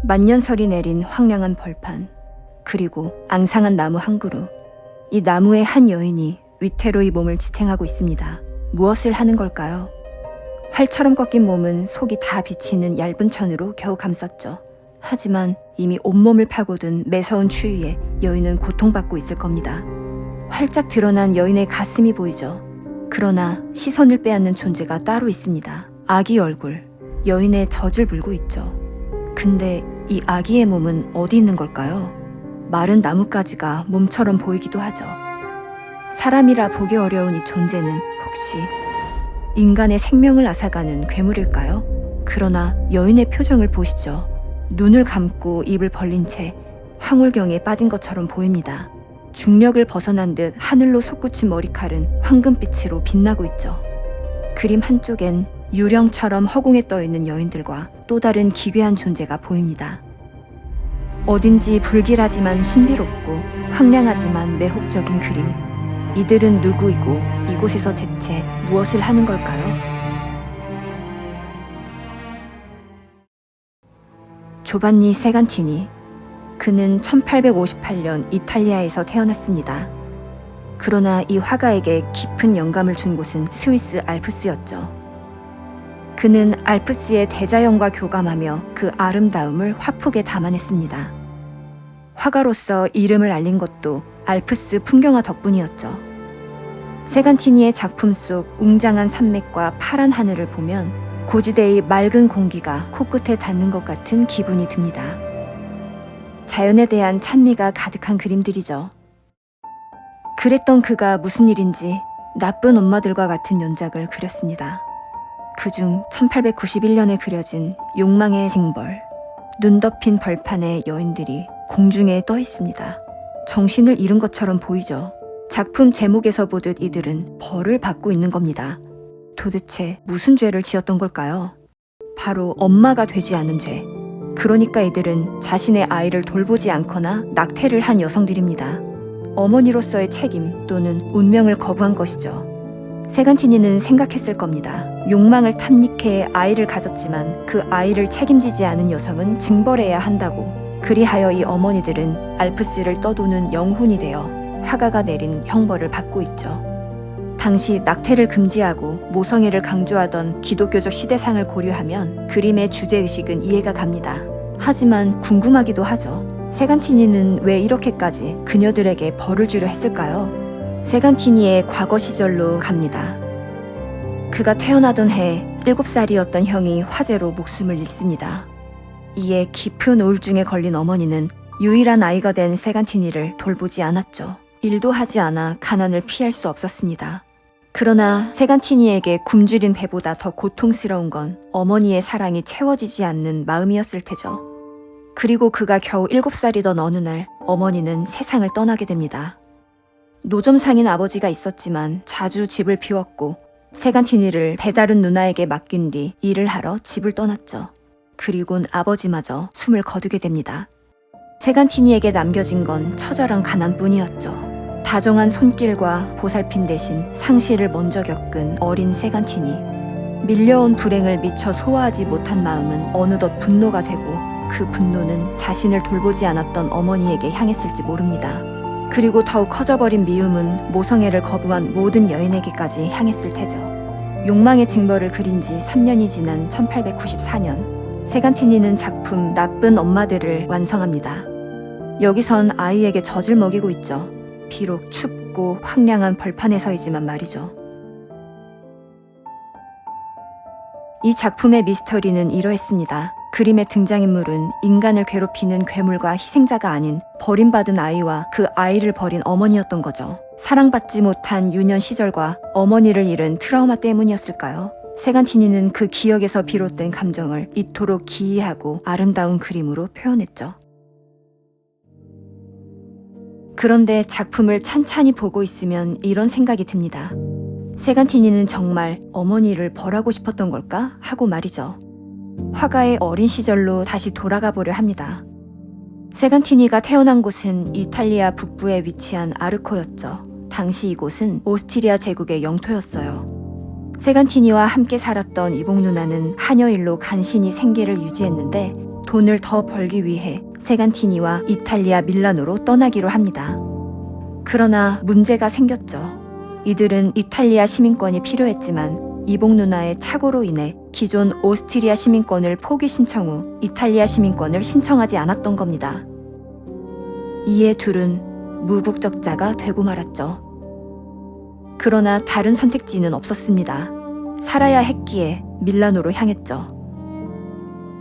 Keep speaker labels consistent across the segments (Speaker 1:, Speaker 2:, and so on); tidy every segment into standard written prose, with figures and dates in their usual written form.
Speaker 1: 만년설이 내린 황량한 벌판, 그리고 앙상한 나무 한 그루. 이 나무에 한 여인이 위태로이 몸을 지탱하고 있습니다. 무엇을 하는 걸까요? 활처럼 꺾인 몸은 속이 다 비치는 얇은 천으로 겨우 감쌌죠. 하지만 이미 온몸을 파고든 매서운 추위에 여인은 고통받고 있을 겁니다. 활짝 드러난 여인의 가슴이 보이죠. 그러나 시선을 빼앗는 존재가 따로 있습니다. 아기 얼굴, 여인의 젖을 물고 있죠. 근데 이 아기의 몸은 어디 있는 걸까요? 마른 나뭇가지가 몸처럼 보이기도 하죠. 사람이라 보기 어려운 이 존재는 혹시 인간의 생명을 앗아가는 괴물일까요? 그러나 여인의 표정을 보시죠. 눈을 감고 입을 벌린 채 황홀경에 빠진 것처럼 보입니다. 중력을 벗어난 듯 하늘로 솟구친 머리칼은 황금빛으로 빛나고 있죠. 그림 한쪽엔 유령처럼 허공에 떠있는 여인들과 또 다른 기괴한 존재가 보입니다. 어딘지 불길하지만 신비롭고 황량하지만 매혹적인 그림. 이들은 누구이고 이곳에서 대체 무엇을 하는 걸까요? 조반니 세간티니. 그는 1858년 이탈리아에서 태어났습니다. 그러나 이 화가에게 깊은 영감을 준 곳은 스위스 알프스였죠. 그는 알프스의 대자연과 교감하며 그 아름다움을 화폭에 담아냈습니다. 화가로서 이름을 알린 것도 알프스 풍경화 덕분이었죠. 세간티니의 작품 속 웅장한 산맥과 파란 하늘을 보면 고지대의 맑은 공기가 코끝에 닿는 것 같은 기분이 듭니다. 자연에 대한 찬미가 가득한 그림들이죠. 그랬던 그가 무슨 일인지 나쁜 엄마들과 같은 연작을 그렸습니다. 그중 1891년에 그려진 욕망의 징벌. 눈 덮인 벌판에 여인들이 공중에 떠 있습니다. 정신을 잃은 것처럼 보이죠. 작품 제목에서 보듯 이들은 벌을 받고 있는 겁니다. 도대체 무슨 죄를 지었던 걸까요? 바로 엄마가 되지 않은 죄. 그러니까 이들은 자신의 아이를 돌보지 않거나 낙태를 한 여성들입니다. 어머니로서의 책임 또는 운명을 거부한 것이죠. 세간티니는 생각했을 겁니다. 욕망을 탐닉해 아이를 가졌지만 그 아이를 책임지지 않은 여성은 징벌해야 한다고. 그리하여 이 어머니들은 알프스를 떠도는 영혼이 되어 화가가 내린 형벌을 받고 있죠. 당시 낙태를 금지하고 모성애를 강조하던 기독교적 시대상을 고려하면 그림의 주제의식은 이해가 갑니다. 하지만 궁금하기도 하죠. 세간티니는 왜 이렇게까지 그녀들에게 벌을 주려 했을까요? 세간티니의 과거 시절로 갑니다. 그가 태어나던 해 7살이었던 형이 화재로 목숨을 잃습니다. 이에 깊은 우울증에 걸린 어머니는 유일한 아이가 된 세간티니를 돌보지 않았죠. 일도 하지 않아 가난을 피할 수 없었습니다. 그러나 세간티니에게 굶주린 배보다 더 고통스러운 건 어머니의 사랑이 채워지지 않는 마음이었을 테죠. 그리고 그가 겨우 7살이던 어느 날 어머니는 세상을 떠나게 됩니다. 노점상인 아버지가 있었지만 자주 집을 비웠고 세간티니를 배다른 누나에게 맡긴 뒤 일을 하러 집을 떠났죠. 그리곤 아버지마저 숨을 거두게 됩니다. 세간티니에게 남겨진 건 처절한 가난뿐이었죠. 다정한 손길과 보살핌 대신 상실을 먼저 겪은 어린 세간티니. 밀려온 불행을 미처 소화하지 못한 마음은 어느덧 분노가 되고 그 분노는 자신을 돌보지 않았던 어머니에게 향했을지 모릅니다. 그리고 더욱 커져버린 미움은 모성애를 거부한 모든 여인에게까지 향했을 테죠. 욕망의 징벌을 그린 지 3년이 지난 1894년 세간티니는 작품 나쁜 엄마들을 완성합니다. 여기선 아이에게 젖을 먹이고 있죠. 비록 춥고 황량한 벌판에 서이지만 말이죠. 이 작품의 미스터리는 이러했습니다. 그림의 등장인물은 인간을 괴롭히는 괴물과 희생자가 아닌 버림받은 아이와 그 아이를 버린 어머니였던 거죠. 사랑받지 못한 유년 시절과 어머니를 잃은 트라우마 때문이었을까요? 세간티니는 그 기억에서 비롯된 감정을 이토록 기이하고 아름다운 그림으로 표현했죠. 그런데 작품을 찬찬히 보고 있으면 이런 생각이 듭니다. 세간티니는 정말 어머니를 벌하고 싶었던 걸까? 하고 말이죠. 화가의 어린 시절로 다시 돌아가 보려 합니다. 세간티니가 태어난 곳은 이탈리아 북부에 위치한 아르코였죠. 당시 이곳은 오스트리아 제국의 영토였어요. 세간티니와 함께 살았던 이복 누나는 한여일로 간신히 생계를 유지했는데 돈을 더 벌기 위해 세간티니와 이탈리아 밀라노로 떠나기로 합니다. 그러나 문제가 생겼죠. 이들은 이탈리아 시민권이 필요했지만 이복 누나의 착오로 인해 기존 오스트리아 시민권을 포기 신청 후 이탈리아 시민권을 신청하지 않았던 겁니다. 이에 둘은 무국적자가 되고 말았죠. 그러나 다른 선택지는 없었습니다. 살아야 했기에 밀라노로 향했죠.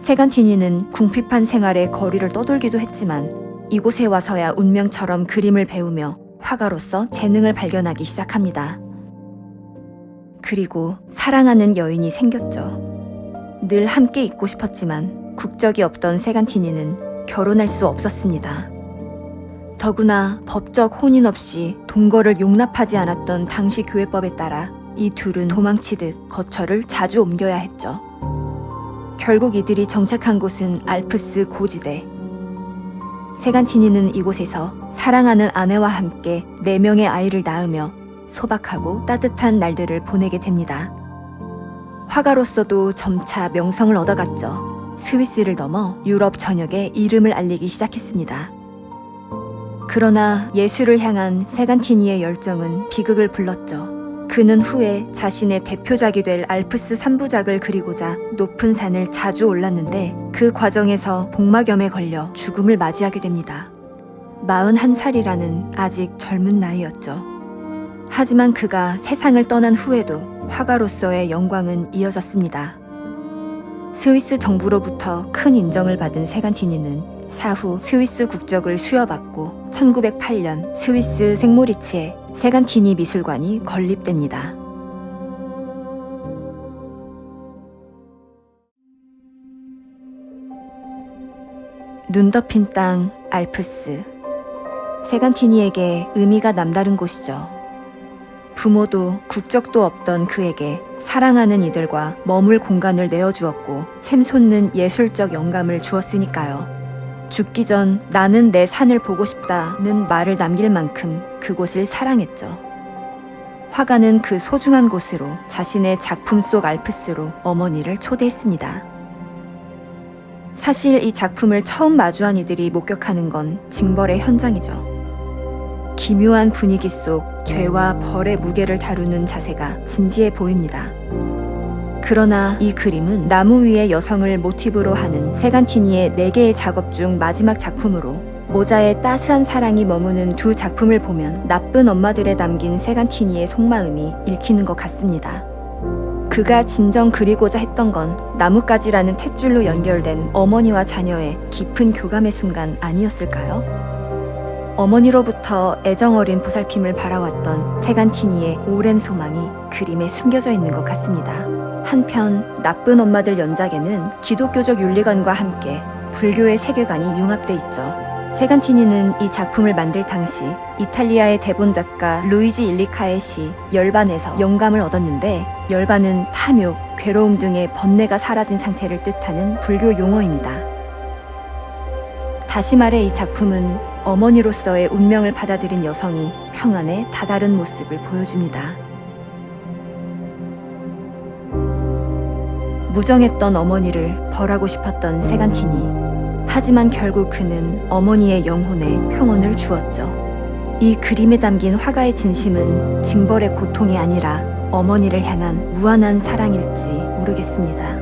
Speaker 1: 세간티니는 궁핍한 생활에 거리를 떠돌기도 했지만 이곳에 와서야 운명처럼 그림을 배우며 화가로서 재능을 발견하기 시작합니다. 그리고 사랑하는 여인이 생겼죠. 늘 함께 있고 싶었지만 국적이 없던 세간티니는 결혼할 수 없었습니다. 더구나 법적 혼인 없이 동거를 용납하지 않았던 당시 교회법에 따라 이 둘은 도망치듯 거처를 자주 옮겨야 했죠. 결국 이들이 정착한 곳은 알프스 고지대. 세간티니는 이곳에서 사랑하는 아내와 함께 4명의 아이를 낳으며 소박하고 따뜻한 날들을 보내게 됩니다. 화가로서도 점차 명성을 얻어갔죠. 스위스를 넘어 유럽 전역에 이름을 알리기 시작했습니다. 그러나 예술을 향한 세간티니의 열정은 비극을 불렀죠. 그는 후에 자신의 대표작이 될 알프스 3부작을 그리고자 높은 산을 자주 올랐는데 그 과정에서 복막염에 걸려 죽음을 맞이하게 됩니다. 41살이라는 아직 젊은 나이였죠. 하지만 그가 세상을 떠난 후에도 화가로서의 영광은 이어졌습니다. 스위스 정부로부터 큰 인정을 받은 세간티니는 사후 스위스 국적을 수여받고 1908년 스위스 생모리츠에 세간티니 미술관이 건립됩니다. 눈 덮인 땅 알프스. 세간티니에게 의미가 남다른 곳이죠. 부모도 국적도 없던 그에게 사랑하는 이들과 머물 공간을 내어주었고 샘솟는 예술적 영감을 주었으니까요. 죽기 전 나는 내 산을 보고 싶다는 말을 남길 만큼 그곳을 사랑했죠. 화가는 그 소중한 곳으로 자신의 작품 속 알프스로 어머니를 초대했습니다. 사실 이 작품을 처음 마주한 이들이 목격하는 건 징벌의 현장이죠. 기묘한 분위기 속 죄와 벌의 무게를 다루는 자세가 진지해 보입니다. 그러나 이 그림은 나무 위의 여성을 모티브로 하는 세간티니의 4개의 작업 중 마지막 작품으로 모자에 따스한 사랑이 머무는 두 작품을 보면 나쁜 엄마들에 담긴 세간티니의 속마음이 읽히는 것 같습니다. 그가 진정 그리고자 했던 건 나뭇가지라는 탯줄로 연결된 어머니와 자녀의 깊은 교감의 순간 아니었을까요? 어머니로부터 애정어린 보살핌을 바라왔던 세간티니의 오랜 소망이 그림에 숨겨져 있는 것 같습니다. 한편 나쁜 엄마들 연작에는 기독교적 윤리관과 함께 불교의 세계관이 융합돼 있죠. 세간티니는 이 작품을 만들 당시 이탈리아의 대본 작가 루이지 일리카의 시 열반에서 영감을 얻었는데 열반은 탐욕, 괴로움 등의 번뇌가 사라진 상태를 뜻하는 불교 용어입니다. 다시 말해 이 작품은 어머니로서의 운명을 받아들인 여성이 평안에 다다른 모습을 보여줍니다. 무정했던 어머니를 벌하고 싶었던 세간티니. 하지만 결국 그는 어머니의 영혼에 평온을 주었죠. 이 그림에 담긴 화가의 진심은 징벌의 고통이 아니라 어머니를 향한 무한한 사랑일지 모르겠습니다.